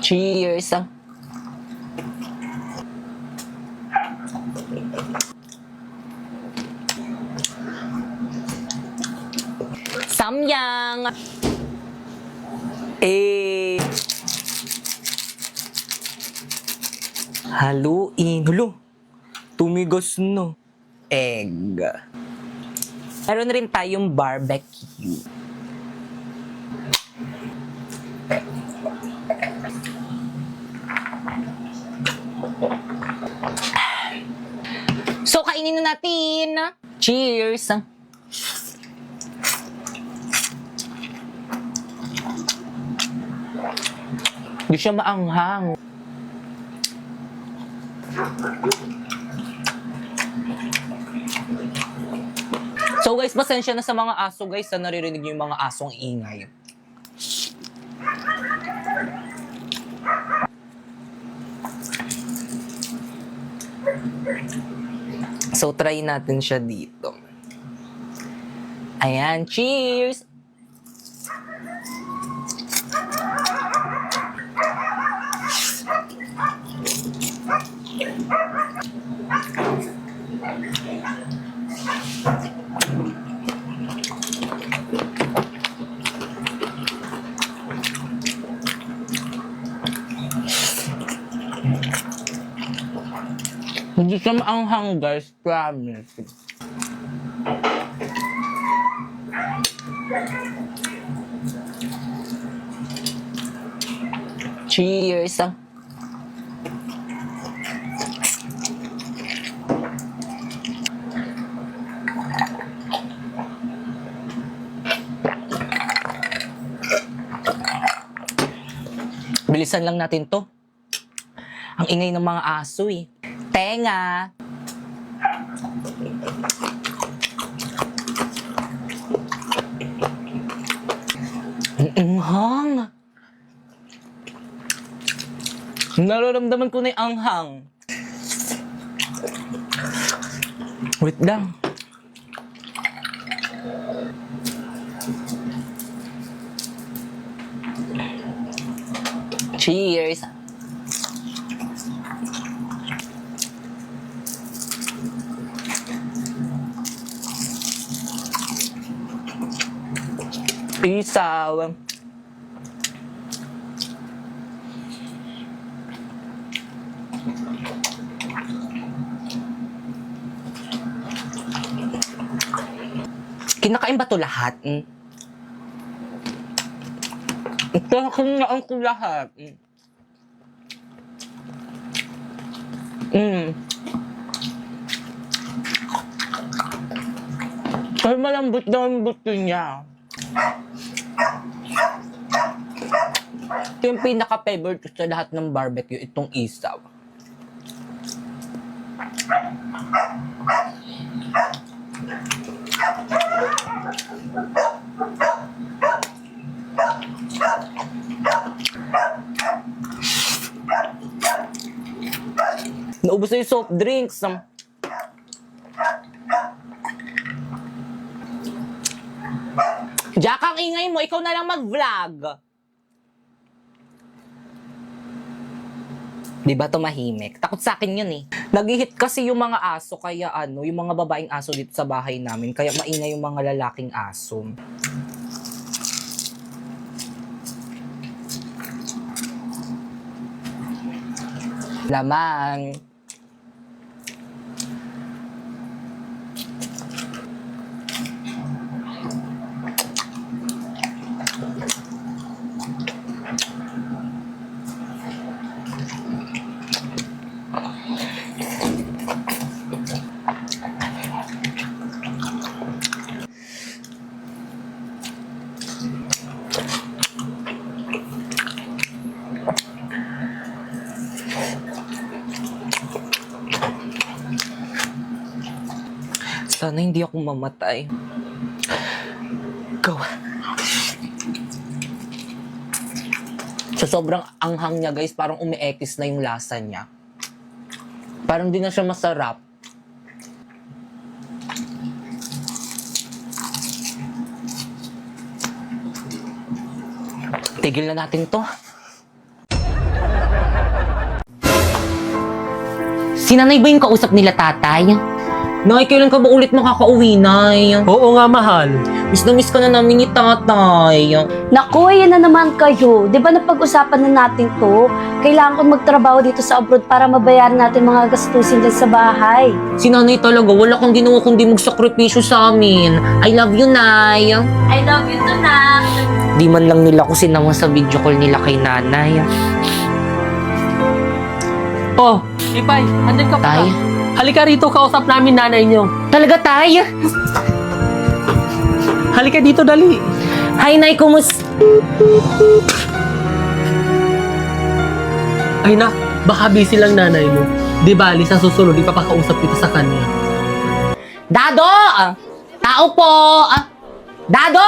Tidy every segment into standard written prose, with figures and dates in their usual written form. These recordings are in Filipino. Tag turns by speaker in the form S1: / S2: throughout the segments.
S1: Cheers! Samyang! Haluin. Hulo, tumigas no. Egg. Meron rin tayong barbecue. So, kainin na natin. Cheers! Hindi siya maanghang. So guys, pasensya na sa mga aso guys na naririnig niyo yung mga asong ingay. So try natin siya dito. Ayan, cheers! Hindi siya maanghang guys, promise. Cheers! Bilisan lang natin to. Ang ingay ng mga aso eh. Tenga! Ang anghang! Nararamdaman ko na yung anghang. Wait lang. Cheers! Isaw. Kinakain ba to lahat? Kinakain ko lahat. Ay, malambot na ang buto niya. Ito yung pinaka-favorite ko sa lahat ng barbecue, itong isaw. Naubos na yung soft drinks. Jack, ang ingay mo, ikaw na lang mag-vlog. Di ba tumahimik? Takot sa akin yun eh. Nag-hit kasi yung mga aso, kaya yung mga babaeng aso dito sa bahay namin, kaya maingay yung mga lalaking aso. Laman. Sana hindi ako mamatay. Go. Sa sobrang anghang niya guys, parang umiekis na yung lasa niya. Parang di na siya masarap. Tigil na natin to. Si nanay ba yung kausap nila tatay? Nay, kailan ka ba ulit makakauwi, Nay?
S2: Oo nga, mahal.
S1: Miss na miss ka na namin ni tatay.
S3: Naku, ayan na naman kayo. Di ba napag-usapan na natin to? Kailangan ko magtrabaho dito sa abroad para mabayaran natin mga gastusin dyan sa bahay.
S1: Si nanay talaga, wala kang ginawa kundi magsakripisyo sa amin. I love you, Nay.
S3: I love you too, Nak.
S1: Di man lang nila ko sinama sa video call nila kay nanay.
S2: Oh, Ipay, andun ka pa.
S1: Tay?
S2: Halika rito, kausap namin nanay nyo.
S1: Talaga, Tay?
S2: Halika dito, dali.
S1: Hi, Nay, kumusta?
S2: Ay nak, baka busy lang nanay mo. Di bali, sa susunod, ipapakausap kita sa kanya.
S1: Dado! Tao po! Dado!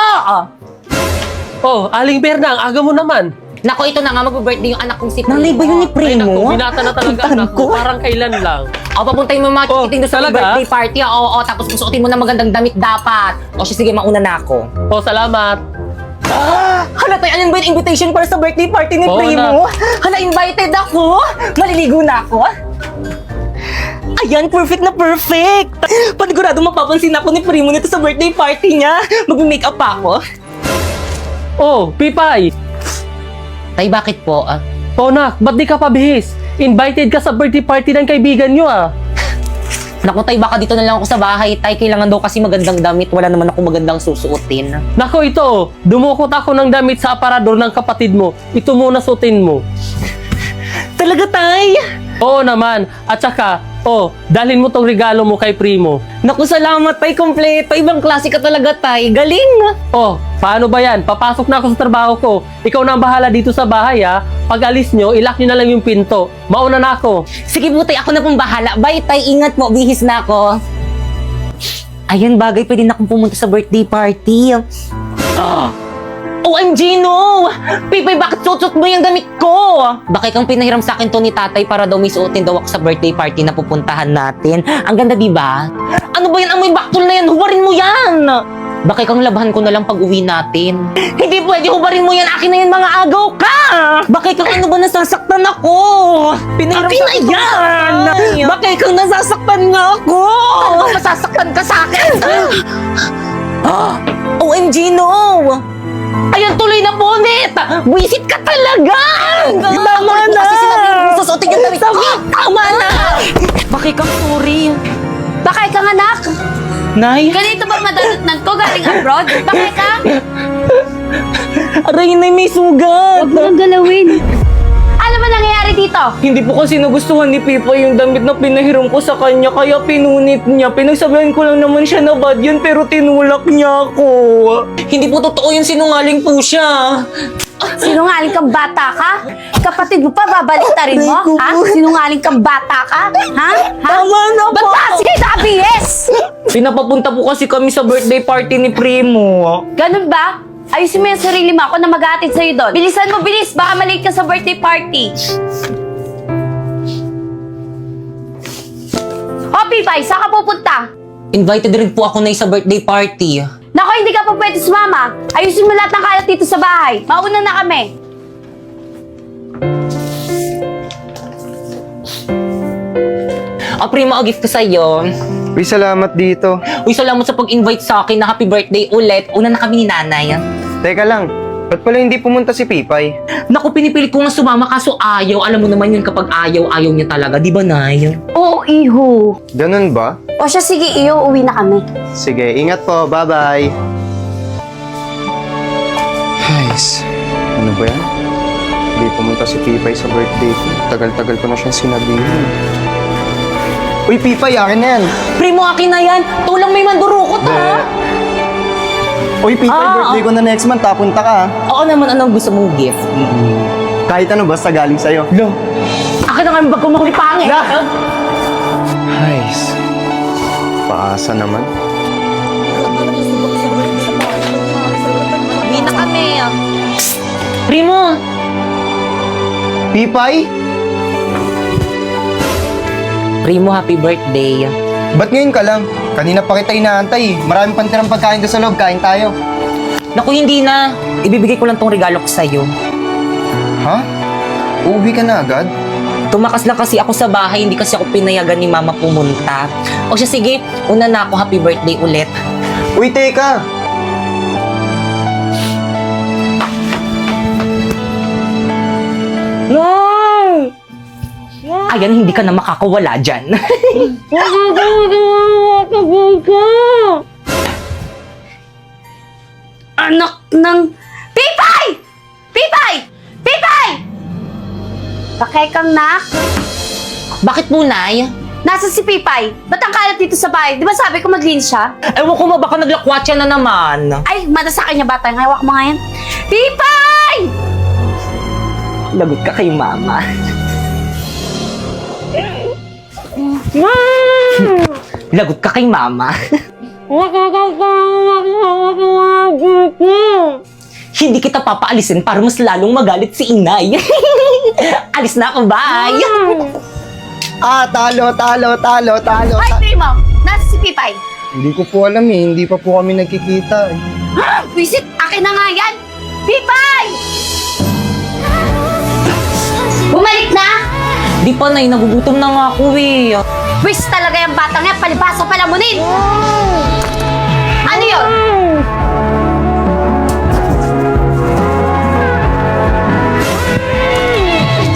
S2: Oh, Aling Berna, ang aga mo naman.
S1: Nako, ito na nga, mag-birthday yung anak kong si Primo.
S4: Nanay ba yun ni
S2: Ay
S4: Primo?
S2: naku, binata na talaga
S4: Puntahan
S2: anak
S4: ko.
S2: mo. Parang kailan lang.
S1: O, papuntayin mo mga
S2: Oh,
S1: chikiting doon sa
S2: talaga?
S1: birthday party. Oo, tapos susuotin mo na magandang damit dapat. O, siya, sige, mauna na ako.
S2: Oh, salamat.
S1: Hala, tayo, alin ba yung invitation para sa birthday party ni
S2: Oo
S1: Primo? Hala, invited ako. Maliligo na ako. Ayan, perfect na perfect. Panigurado mapapansin ako ni Primo nito sa birthday party niya. Mag-makeup pa ako.
S2: Oh, Pipay.
S1: Tay, bakit po?
S2: Oh, nak, ba't di ka pabihis? Invited ka sa birthday party ng kaibigan nyo, ah.
S1: Naku, Tay, baka dito na lang ako sa bahay. Tay, kailangan daw kasi magandang damit. Wala naman ako magandang susuotin.
S2: Nako, ito, dumukot ako ng damit sa aparador ng kapatid mo. Ito muna suotin mo.
S1: Talaga, Tay?
S2: Oo naman. At saka, dalhin mo tong regalo mo kay Primo.
S1: Naku, salamat, Tay. Kompleto. Ibang klase ka talaga, Tay. Galing.
S2: Oh, paano ba yan? Papasok na ako sa trabaho ko. Ikaw na ang bahala dito sa bahay, ha? Pag alis nyo, ilock nyo na lang yung pinto. Mauna na ako.
S1: Sige po, Tay. Ako na pong bahala. Bye, Tay. Ingat mo. Bihis na ako. Ayan, bagay. Pwede na akong pumunta sa birthday party. OMG, no! Pipay, bakit suot mo yung damit ko? Bakit kang pinahiram sa akin to ni tatay para daw may suotin daw ako sa birthday party na pupuntahan natin? Ang ganda, di ba? Ano ba yan? Amoy baktol na yan! Hubarin mo yan! Bakit kang labahan ko na lang pag uwi natin? Hindi pwede, hubarin mo yan! Akin na yan, mga agaw ka! Bakit kang ano ba nasasaktan ako? Pinahiram sa akin yan! Bakit kang nasasaktan nga ako? Ano ba masasaktan ka sa akin? OMG, no! Ayan, tuloy na bonnet! Wisit ka talaga! Tama na! Kasi sinabi mo, susuotin yung damit. Tama na! Bakit kang sorry?
S3: Bakay ka nga, Nak.
S1: Nay?
S3: Ganito ba madalutnan ko galing abroad? Bakay ka?
S1: Aray, Nay, may sugat!
S3: Huwag mo nang galawin. Ano ba nangyayari dito?
S1: Hindi po kasi nagustuhan ni Pipa yung damit na pinahiram ko sa kanya, kaya pinunit niya. Pinagsabihan ko lang naman siya na bad yun, pero tinulak niya ako. Hindi po totoo yun, sinungaling po siya.
S3: Sinungaling kang bata ka? Kapatid mo pa, babaliktarin mo? Ha? Sinungaling kang bata ka? Ha?
S1: Tama na po!
S3: Ba't ba? Sige, nakabihis!
S1: Pinapapunta po kasi kami sa birthday party ni Primo.
S3: Ganun ba? Ayusin mo yung sarili mo. Ako na mag-aatid sa'yo doon. Bilisan mo, bilis! Baka malate ka sa birthday party. O, Pipay, saan ka pupunta?
S1: Invited rin po ako na sa birthday party.
S3: Nako, hindi ka pa pwede sumama. Ayusin mo lahat ng kalat dito sa bahay. Mauna na kami.
S1: Primo, a gift ko sa'yo.
S4: Uy, salamat dito.
S1: Uy, salamat sa pag-invite sa akin na happy birthday ulit. Una na kami ni nanay.
S4: Teka lang, ba't pala hindi pumunta si Pipay?
S1: Naku, pinipilit ko nga sumama kaso ayaw. Alam mo naman yun kapag ayaw, ayaw niya talaga. Di ba, Nay?
S3: Oo, iho.
S4: Ganun ba?
S3: O siya, sige, iyo. Uwi na kami.
S4: Sige, ingat po. Bye-bye. Guys, ano ba yan? Hindi pumunta si Pipay sa birthday ko. Tagal-tagal ko na siyang sinabihin. Uy, Pipay, akin na yan.
S1: Primo, akin na yan. Tulang may mandurukot, ha?
S4: Uy, Pipay, birthday ko na next month. Punta ka, ha?
S1: Oo naman, anong gusto mong gift?
S4: Kahit ano, basta galing sa'yo.
S1: Lo, akin na nga yung bag ko mahuli pangit.
S4: Guys, paasa naman.
S1: Uwi na kami. Primo!
S4: Pipay?
S1: Primo, happy birthday.
S4: Ba't ngayon ka lang? Kanina pa kita inaantay. Marami pang tirang pagkain doon sa loob. Kain tayo.
S1: Naku, hindi na. Ibibigay ko lang tong regalo ko sa'yo.
S4: Ha? Uuwi ka na agad?
S1: Tumakas lang kasi ako sa bahay, hindi kasi ako pinayagan ni mama pumunta. O siya, sige, una na ako, happy birthday ulit.
S4: Uy, teka!
S1: Nay! Ayan, hindi ka na makakawala dyan.
S3: Anak ng... Pipay! Pipay! Pipay! Bakay kang nak?
S1: Bakit po, Nay?
S3: Nasa si Pipay? Ba't ang kalat dito sa bahay? Di ba sabi ko maglinis siya?
S1: Ewan ko ba, baka naglakwatsa na naman.
S3: Ay, mada sa kanya bata. Hawak mo nga yan. Pipay!
S1: Lagot ka kay mama. Lagot ka kay mama. Hindi kita papaalisin para mas lalong magalit si inay. Alis na ako, bye!
S4: Talo.
S3: Ay, Primo! Nasa si Pipay?
S4: Hindi ko po alam eh, hindi pa po kami nagkikita eh.
S3: Visit, akin na nga yan! Pipay! Bumalik na!
S1: Di pa, Nay, nagugutom na nga ako eh.
S3: Wish talaga yung batang yan, palibasa palamunin! Ano yun?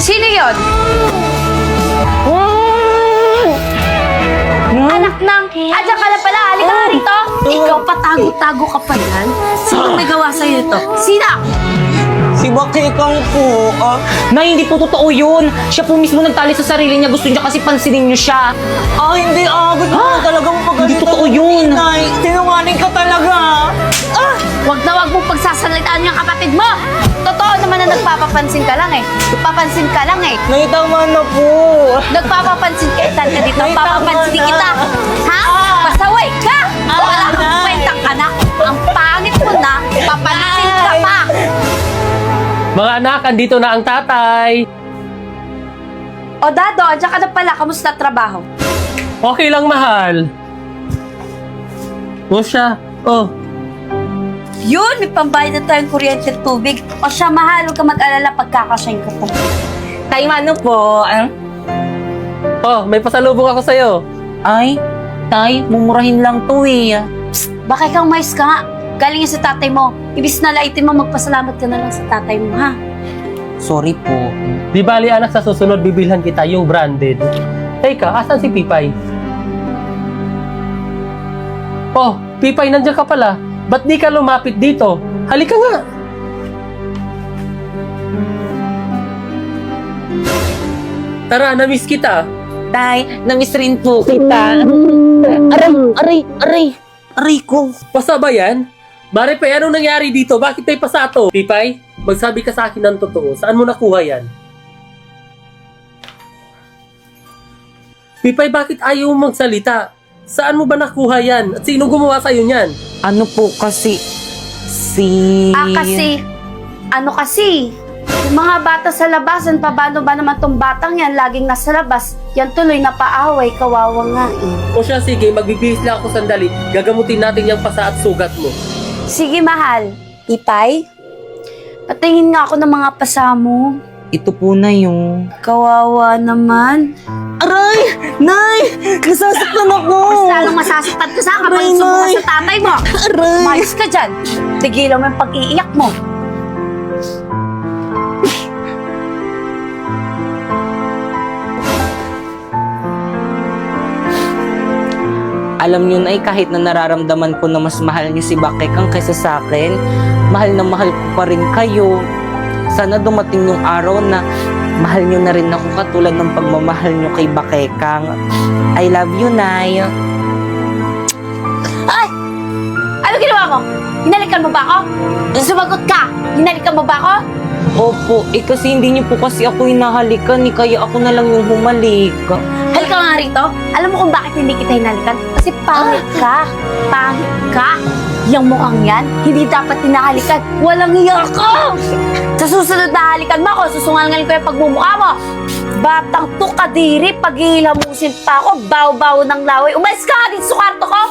S3: Sino yun? Anak ng... Andiyan ka na pala, halika nga rito! Ikaw patago-tago ka pa yan? Sino may gawa sa'yo ito? Sino?
S1: Si Bakekang po. Nay, hindi po totoo yun. Siya po mismo nagtali sa sarili niya. Gusto niya kasi pansinin niyo siya. Hindi. Gusto ko talagang pagalitan. Hindi totoo yun. Nay, sinungaling ka talaga.
S3: Huwag na huwag mong pagsasalitaan yung kapatid mo! Totoo naman na nagpapapansin ka lang eh. Nagpapansin ka lang eh.
S1: Nay, tama na po.
S3: Nagpapapansin ka, itan ka dito.
S1: Nay,
S3: Papapansin
S1: tama na.
S3: kita. Ha? Pasaway ka! Wala kang kwentang anak. Ang pangit mo na, papansin ka pa.
S2: Mga anak, andito na ang tatay.
S3: O Dado, andyan ka na pala. Kamusta trabaho?
S2: Okay lang, mahal. O siya. Oh,
S3: Yun, may pambayad na tayong kuryente at tubig. O siya, mahal, huwag ka mag-alala pagkakasyahin ko to.
S1: Tay, ano po?
S2: may pasalubong ako sa'yo.
S1: Ay, Tay, mumurahin lang to eh.
S3: Bakit kang mais ka nga? Galing yan sa tatay mo. Ibis na laitin mo, magpasalamat ka na lang sa tatay mo, ha?
S1: Sorry po.
S2: Di bali anak, sa susunod bibilhan kita yung branded. Teka, asan si Pipay? Oh, Pipay, nandiyan ka pala. Ba't di ka lumapit dito? Halika nga. Tara, na-miss kita.
S1: Tay, na-miss rin po kita. Aray ko.
S2: Pasa ba yan? Maripay, anong nangyari dito? Bakit may pasato? Pipay, magsabi ka sa akin ng totoo. Saan mo nakuha yan? Pipay, bakit ayaw mo magsalita? Saan mo ba nakuha yan? At sino gumawa sa'yo niyan?
S1: Ano po kasi,
S3: Ano kasi? Yung mga bata sa labasan, paano ba naman tong batang yan? Laging nasa labas. Yan tuloy napaaway, kawawa nga eh.
S2: O siya, sige, magbibihis lang ako sandali. Gagamutin natin yung pasa at sugat mo.
S3: Sige, mahal. Ipay? Patingin nga ako ng mga pasa mo.
S1: Ito po na yung...
S3: Kawawa naman.
S1: Aray! Nay! Nasasaktan ako!
S3: Mas lalong masasaktan ka sa kapag
S1: Aray,
S3: sumuka
S1: Nay!
S3: sa tatay mo.
S1: Aray!
S3: Mayos ka dyan. Tigilan mo yung pag-iiyak mo.
S1: Alam niyo, Nay, kahit na nararamdaman ko na mas mahal niyo si Bakekang kaysa sa akin, mahal na mahal ko pa rin kayo. Sana dumating yung araw na mahal niyo na rin ako katulad ng pagmamahal niyo kay Bakekang. I love you, Nay.
S3: Ay! Ano ginawa mo? Hinalikan mo ba ako? Sumagot ka! Hinalikan mo ba ako?
S1: Opo, kasi hindi niyo po kasi ako hinahalikan, kaya ako na lang yung humalik.
S3: Halika nga rito. Alam mo kung bakit hindi kita hinalikan? Kasi pangit ka. Pangit ka. Yung mukhang yan, hindi dapat hinahalikan. Walang iya ka! Sa susunod na halikan mo ako, susungalingan ko yung pagmumukha mo. Batang to, kadiri, paghihilamusin pa ako, baw-baw ng laway. Umalis ka nga dito sa kwarto ko!